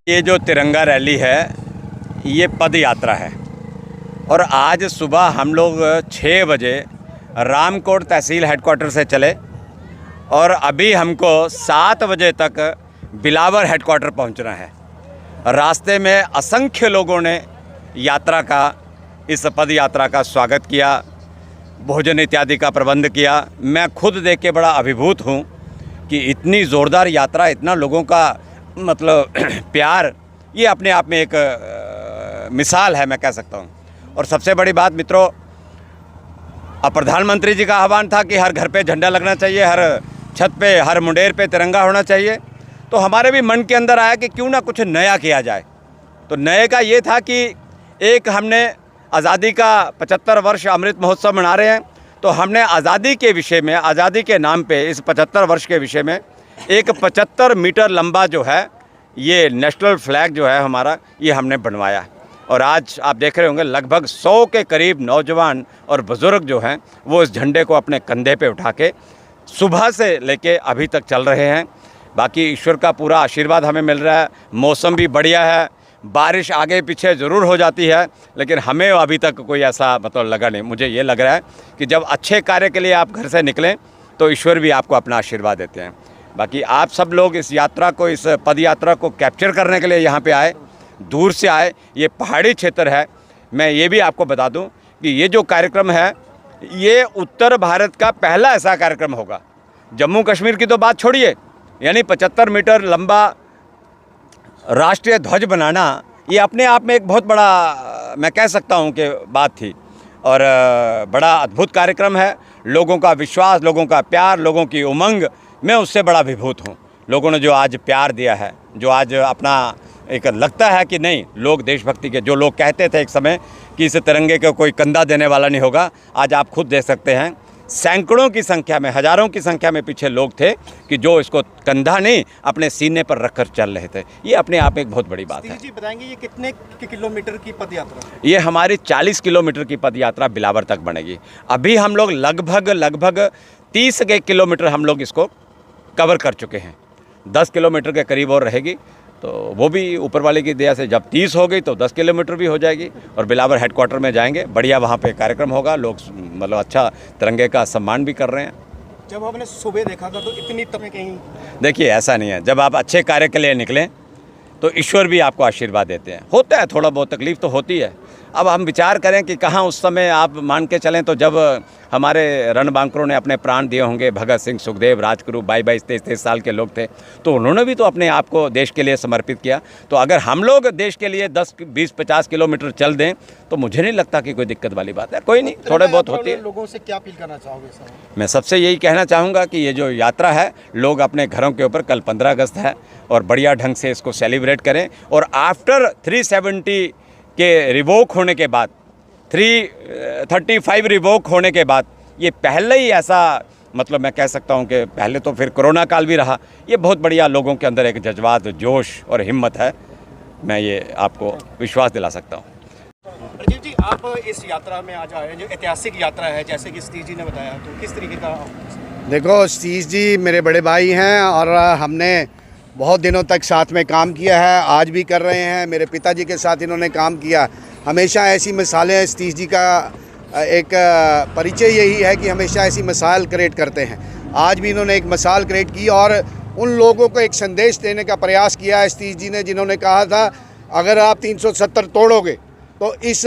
ये जो तिरंगा रैली है ये पद यात्रा है और आज सुबह हम लोग 6 बजे रामकोट तहसील हेडक्वार्टर से चले और अभी हमको 7 बजे तक बिलावर हेडक्वार्टर पहुंचना है। रास्ते में असंख्य लोगों ने यात्रा का, इस पद यात्रा का स्वागत किया, भोजन इत्यादि का प्रबंध किया। मैं खुद देख के बड़ा अभिभूत हूँ कि इतनी ज़ोरदार यात्रा, इतना लोगों का मतलब प्यार, ये अपने आप में एक मिसाल है, मैं कह सकता हूँ। और सबसे बड़ी बात मित्रों, प्रधानमंत्री जी का आह्वान था कि हर घर पे झंडा लगना चाहिए, हर छत पे, हर मुंडेर पे तिरंगा होना चाहिए। तो हमारे भी मन के अंदर आया कि क्यों ना कुछ नया किया जाए। तो नए का ये था कि एक हमने आज़ादी का 75 वर्ष अमृत महोत्सव मना रहे हैं, तो हमने आज़ादी के विषय में, आज़ादी के नाम पे इस 75 वर्ष के विषय में एक 75 मीटर लंबा जो है ये नेशनल फ्लैग जो है हमारा, ये हमने बनवाया। और आज आप देख रहे होंगे लगभग 100 के करीब नौजवान और बुज़ुर्ग जो हैं वो इस झंडे को अपने कंधे पे उठा के सुबह से लेके अभी तक चल रहे हैं। बाकी ईश्वर का पूरा आशीर्वाद हमें मिल रहा है, मौसम भी बढ़िया है, बारिश आगे पीछे ज़रूर हो जाती है, लेकिन हमें अभी तक कोई ऐसा मतलब लगा नहीं। मुझे ये लग रहा है कि जब अच्छे कार्य के लिए आप घर से निकलें तो ईश्वर भी आपको अपना आशीर्वाद देते हैं। बाकी आप सब लोग इस यात्रा को, इस पद यात्रा को कैप्चर करने के लिए यहाँ पे आए, दूर से आए। ये पहाड़ी क्षेत्र है। मैं ये भी आपको बता दूं कि ये जो कार्यक्रम है ये उत्तर भारत का पहला ऐसा कार्यक्रम होगा। जम्मू कश्मीर की तो बात छोड़िए, यानी 75 मीटर लंबा राष्ट्रीय ध्वज बनाना ये अपने आप में एक बहुत बड़ा, मैं कह सकता हूँ कि बात थी। और बड़ा अद्भुत कार्यक्रम है। लोगों का विश्वास, लोगों का प्यार, लोगों की उमंग, मैं उससे बड़ा विभूत हूँ। लोगों ने जो आज प्यार दिया है, जो आज अपना एक लगता है कि नहीं, लोग देशभक्ति के, जो लोग कहते थे एक समय कि इस तिरंगे को कोई कंधा देने वाला नहीं होगा, आज आप खुद देख सकते हैं सैकड़ों की संख्या में, हज़ारों की संख्या में पीछे लोग थे कि जो इसको कंधा नहीं अपने सीने पर रखकर चल रहे थे। ये अपने आप में एक बहुत बड़ी बात है। जी बताएंगे ये कितने किलोमीटर की पद यात्रा? ये हमारी 40 किलोमीटर की पद यात्रा बिलावर तक बनेगी। अभी हम लोग लगभग 30 के किलोमीटर हम लोग इसको कवर कर चुके हैं। 10 किलोमीटर के करीब और रहेगी, तो वो भी ऊपर वाले की दया से जब 30 हो गई तो 10 किलोमीटर भी हो जाएगी और बिलावर हेडक्वार्टर में जाएंगे। बढ़िया वहाँ पे कार्यक्रम होगा। लोग मतलब अच्छा तिरंगे का सम्मान भी कर रहे हैं। जब आपने सुबह देखा था तो इतनी तक कहीं? देखिए, ऐसा नहीं है, जब आप अच्छे कार्य के लिए निकलें तो ईश्वर भी आपको आशीर्वाद देते हैं। होता है, थोड़ा बहुत तकलीफ़ तो होती है। अब हम विचार करें कि कहाँ उस समय आप मान के चलें तो जब हमारे रणबांकुरों ने अपने प्राण दिए होंगे, भगत सिंह, सुखदेव, राजगुरु, 22-22, 23-23 साल के लोग थे, तो उन्होंने भी तो अपने आप को देश के लिए समर्पित किया। तो अगर हम लोग देश के लिए 10, 20, 50 किलोमीटर चल दें तो मुझे नहीं लगता कि कोई दिक्कत वाली बात है। कोई नहीं, थोड़े बहुत होती है। लोगों से क्या अपील करना चाहोगे सर? मैं सबसे यही कहना चाहूँगा कि ये जो यात्रा है, लोग अपने घरों के ऊपर, कल 15 अगस्त है, और बढ़िया ढंग से इसको सेलिब्रेट करें। और आफ्टर 370 के रिवोक होने के बाद, 335 रिवोक होने के बाद, ये पहले ही ऐसा, मतलब मैं कह सकता हूँ कि पहले तो फिर कोरोना काल भी रहा, ये बहुत बढ़िया लोगों के अंदर एक जज्बात, जोश और हिम्मत है। मैं ये आपको विश्वास दिला सकता हूँ। राजीव जी, आप इस यात्रा में आज आए, जो ऐतिहासिक यात्रा है जैसे कि सतीश जी ने बताया, तो किस तरीके का? देखो, सतीश जी मेरे बड़े भाई हैं और हमने बहुत दिनों तक साथ में काम किया है, आज भी कर रहे हैं। मेरे पिताजी के साथ इन्होंने काम किया। हमेशा ऐसी मिसालें, सतीश जी का एक परिचय यही है कि हमेशा ऐसी मिसाल क्रिएट करते हैं। आज भी इन्होंने एक मिसाल क्रिएट की और उन लोगों को एक संदेश देने का प्रयास किया है सतीश जी ने, जिन्होंने कहा था अगर आप 370 तोड़ोगे तो इस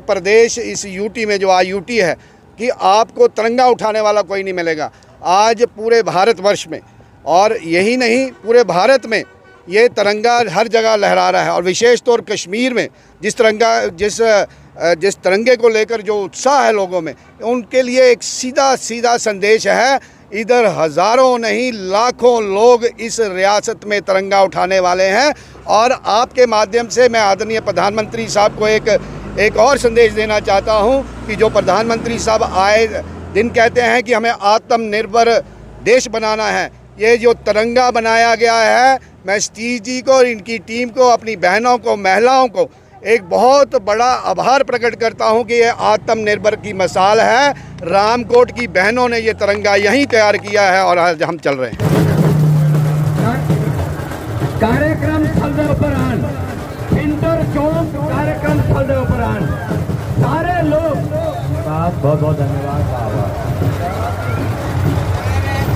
प्रदेश, इस यूटी में, जो आईयूटी है, कि आपको तिरंगा उठाने वाला कोई नहीं मिलेगा। आज पूरे भारतवर्ष में, और यही नहीं पूरे भारत में, ये तिरंगा हर जगह लहरा रहा है। और विशेष तौर कश्मीर में जिस तिरंगे को लेकर जो उत्साह है लोगों में, उनके लिए एक सीधा संदेश है। इधर हज़ारों नहीं लाखों लोग इस रियासत में तिरंगा उठाने वाले हैं। और आपके माध्यम से मैं आदरणीय प्रधानमंत्री साहब को एक और संदेश देना चाहता हूं कि जो प्रधानमंत्री साहब आए दिन कहते हैं कि हमें आत्मनिर्भर देश बनाना है, ये जो तिरंगा बनाया गया है, मैं सतीश जी को और इनकी टीम को, अपनी बहनों को, महिलाओं को एक बहुत बड़ा आभार प्रकट करता हूं कि ये आत्मनिर्भर की मिसाल है। रामकोट की बहनों ने ये तिरंगा यहीं तैयार किया है और आज हम चल रहे हैं। कार्यक्रम स्थल ਦੇ ਉੱਪਰ ਆਣ, ਇੰਦਰ ਚੌਂਕ कार्यक्रम स्थल ਦੇ ਉੱਪਰ ਆਣ सारे लोग। बहुत बहुत धन्यवाद।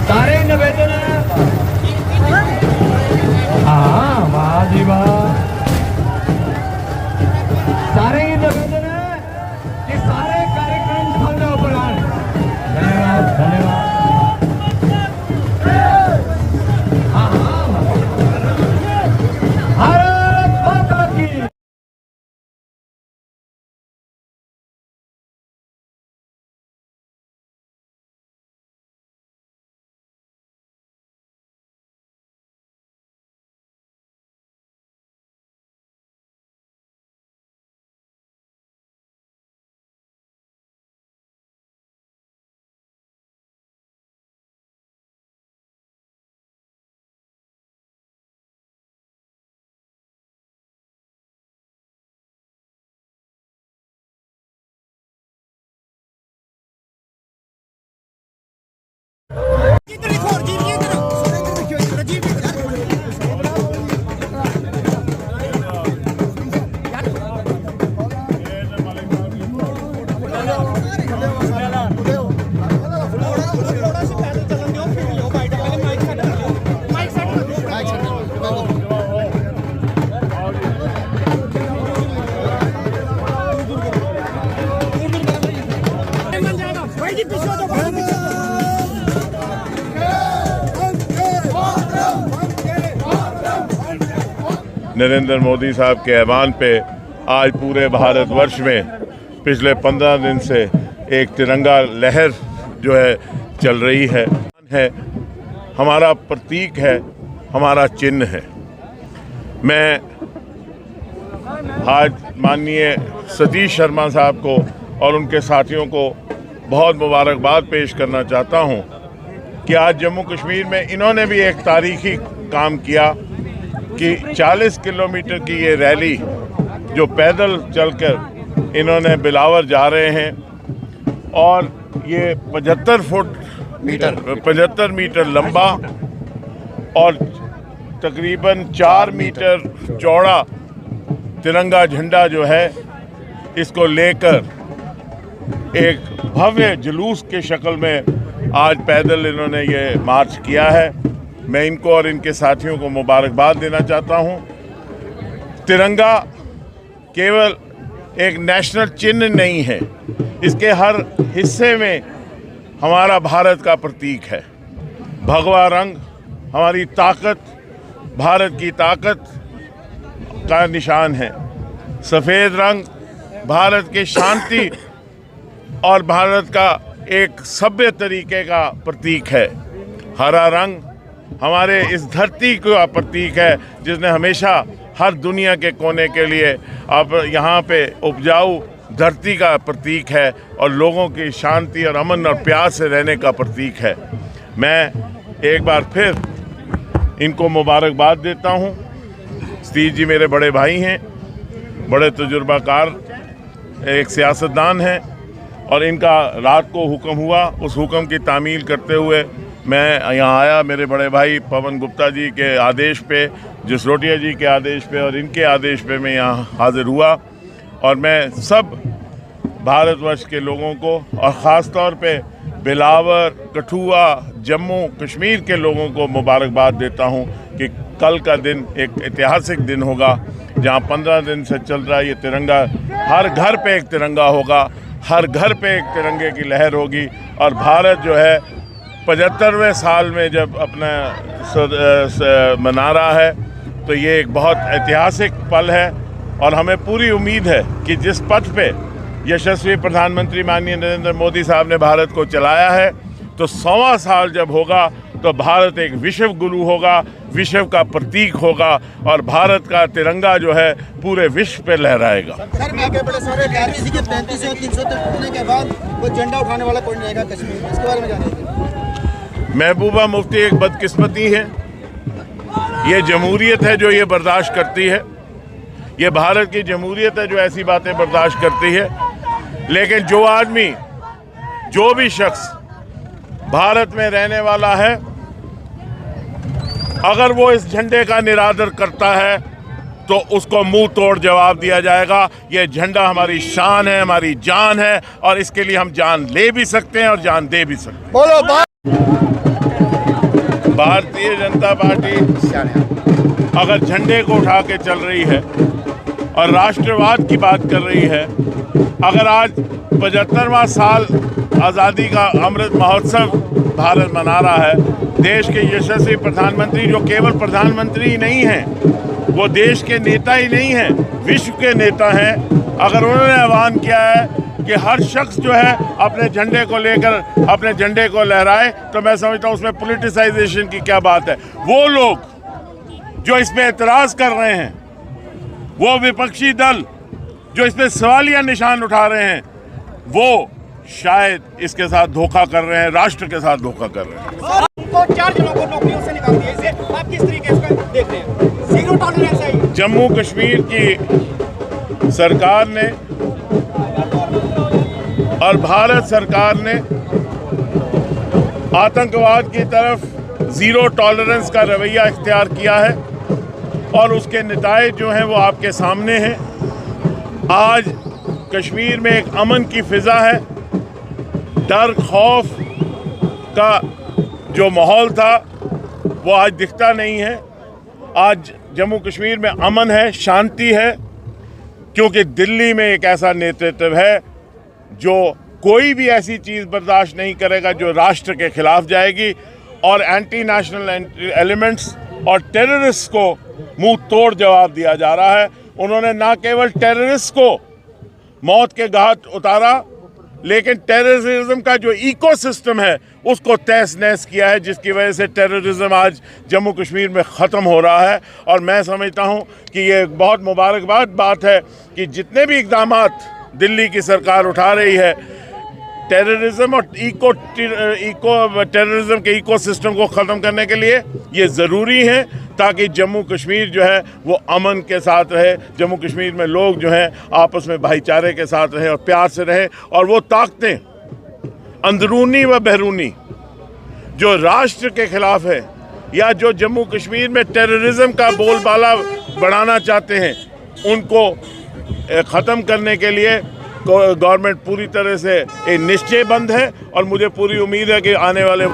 सारे निवेदन है, हाँ वाह जी वाह। नरेंद्र मोदी साहब के ऐवान पे आज पूरे भारतवर्ष में पिछले 15 दिन से एक तिरंगा लहर जो है चल रही है हमारा प्रतीक है, हमारा चिन्ह है। मैं आज माननीय सतीश शर्मा साहब को और उनके साथियों को बहुत मुबारकबाद पेश करना चाहता हूं कि आज जम्मू कश्मीर में इन्होंने भी एक तारीखी काम किया कि 40 किलोमीटर की ये रैली जो पैदल चलकर इन्होंने बिलावर जा रहे हैं और ये 75 मीटर लंबा और तकरीबन 4 मीटर चौड़ा तिरंगा झंडा जो है इसको लेकर एक भव्य जुलूस के शक्ल में आज पैदल इन्होंने ये मार्च किया है। मैं इनको और इनके साथियों को मुबारकबाद देना चाहता हूँ। तिरंगा केवल एक नेशनल चिन्ह नहीं है, इसके हर हिस्से में हमारा भारत का प्रतीक है। भगवा रंग हमारी ताकत, भारत की ताकत का निशान है। सफ़ेद रंग भारत की शांति और भारत का एक सभ्य तरीके का प्रतीक है। हरा रंग हमारे इस धरती का प्रतीक है जिसने हमेशा हर दुनिया के कोने के लिए अब यहाँ पे उपजाऊ धरती का प्रतीक है और लोगों की शांति और अमन और प्यार से रहने का प्रतीक है। मैं एक बार फिर इनको मुबारकबाद देता हूँ। सतीश जी मेरे बड़े भाई हैं, बड़े तजुर्बाकार एक सियासतदान हैं और इनका रात को हुक्म हुआ, उस हुक्म की तामील करते हुए मैं यहाँ आया। मेरे बड़े भाई पवन गुप्ता जी के आदेश पे, जसरोटिया जी के आदेश पे और इनके आदेश पे मैं यहाँ हाजिर हुआ और मैं सब भारतवर्ष के लोगों को और ख़ास तौर पे बिलावर, कठुआ, जम्मू कश्मीर के लोगों को मुबारकबाद देता हूँ कि कल का दिन एक ऐतिहासिक दिन होगा जहाँ 15 दिन से चल रहा है ये तिरंगा। हर घर पे एक तिरंगा होगा, हर घर पे एक तिरंगे की लहर होगी और भारत जो है 75वें साल में जब अपना मना रहा है तो ये एक बहुत ऐतिहासिक पल है और हमें पूरी उम्मीद है कि जिस पथ पे यशस्वी प्रधानमंत्री माननीय नरेंद्र मोदी साहब ने भारत को चलाया है तो 100वां साल जब होगा तो भारत एक विश्व गुरु होगा, विश्व का प्रतीक होगा और भारत का तिरंगा जो है पूरे विश्व पे लहराएगा। सर मैं बड़े सारे किसी के 35 और 300 तक होने के बाद वो झंडा उठाने वाला कोई नहीं रहेगा कश्मीर में, इसके बारे में जानिए। महबूबा मुफ्ती एक बदकिस्मती है, ये जमहूरियत है जो ये बर्दाश्त करती है, ये भारत की जमहूरियत है जो ऐसी बातें बर्दाश्त करती है। लेकिन जो आदमी, जो भी शख्स भारत में रहने वाला है, अगर वो इस झंडे का निरादर करता है तो उसको मुंह तोड़ जवाब दिया जाएगा। ये झंडा हमारी शान है, हमारी जान है और इसके लिए हम जान ले भी सकते हैं और जान दे भी सकते हैं। बोलो भारतीय जनता पार्टी अगर झंडे को उठा के चल रही है और राष्ट्रवाद की बात कर रही है, अगर आज 75वां साल आज़ादी का अमृत महोत्सव भारत मना रहा है, देश के यशस्वी प्रधानमंत्री जो केवल प्रधानमंत्री ही नहीं हैं, वो देश के नेता ही नहीं हैं, विश्व के नेता हैं, अगर उन्होंने ऐलान किया है कि हर शख्स जो है अपने झंडे को लेकर अपने झंडे को लहराए, तो मैं समझता हूँ उसमें पॉलिटिसाइजेशन की क्या बात है। वो लोग जो इसमें एतराज़ कर रहे हैं, वो विपक्षी दल जो इसमें सवालिया निशान उठा रहे हैं, वो शायद इसके साथ धोखा कर रहे हैं, राष्ट्र के साथ धोखा कर रहे हैं। तो 4 जनों को नौकरियों से निकाल दिया, इसे आप किस तरीके से देखते हैं? जीरो टॉलरेंस है। जम्मू कश्मीर की सरकार ने और भारत सरकार ने आतंकवाद की तरफ ज़ीरो टॉलरेंस का रवैया इख्तियार किया है और उसके नताइज जो हैं वो आपके सामने हैं। आज कश्मीर में एक अमन की फ़िज़ा है, डर खौफ का जो माहौल था वो आज दिखता नहीं है। आज जम्मू कश्मीर में अमन है, शांति है, क्योंकि दिल्ली में एक ऐसा नेतृत्व है जो कोई भी ऐसी चीज़ बर्दाश्त नहीं करेगा जो राष्ट्र के खिलाफ जाएगी और एंटी नेशनल एलिमेंट्स और टेररिस्ट को मुंह तोड़ जवाब दिया जा रहा है। उन्होंने ना केवल टेररिस्ट को मौत के घाट उतारा, लेकिन टेररिज्म का जो इकोसिस्टम है उसको तहस नहस किया है, जिसकी वजह से टेररिज्म आज जम्मू कश्मीर में ख़त्म हो रहा है। और मैं समझता हूं कि ये बहुत मुबारकबाद बात है कि जितने भी इक़दाम दिल्ली की सरकार उठा रही है, टेररिज्म और टेररिज्म के इकोसिस्टम को ख़त्म करने के लिए ये ज़रूरी है, ताकि जम्मू कश्मीर जो है वो अमन के साथ रहे, जम्मू कश्मीर में लोग जो हैं आपस में भाईचारे के साथ रहे और प्यार से रहे। और वो ताकतें अंदरूनी व बैरूनी जो राष्ट्र के ख़िलाफ़ है या जो जम्मू कश्मीर में टेररिज्म का बोलबाला बढ़ाना चाहते हैं, उनको ख़त्म करने के लिए गवर्नमेंट पूरी तरह से एक निश्चयबद्ध है। और मुझे पूरी उम्मीद है कि आने वाले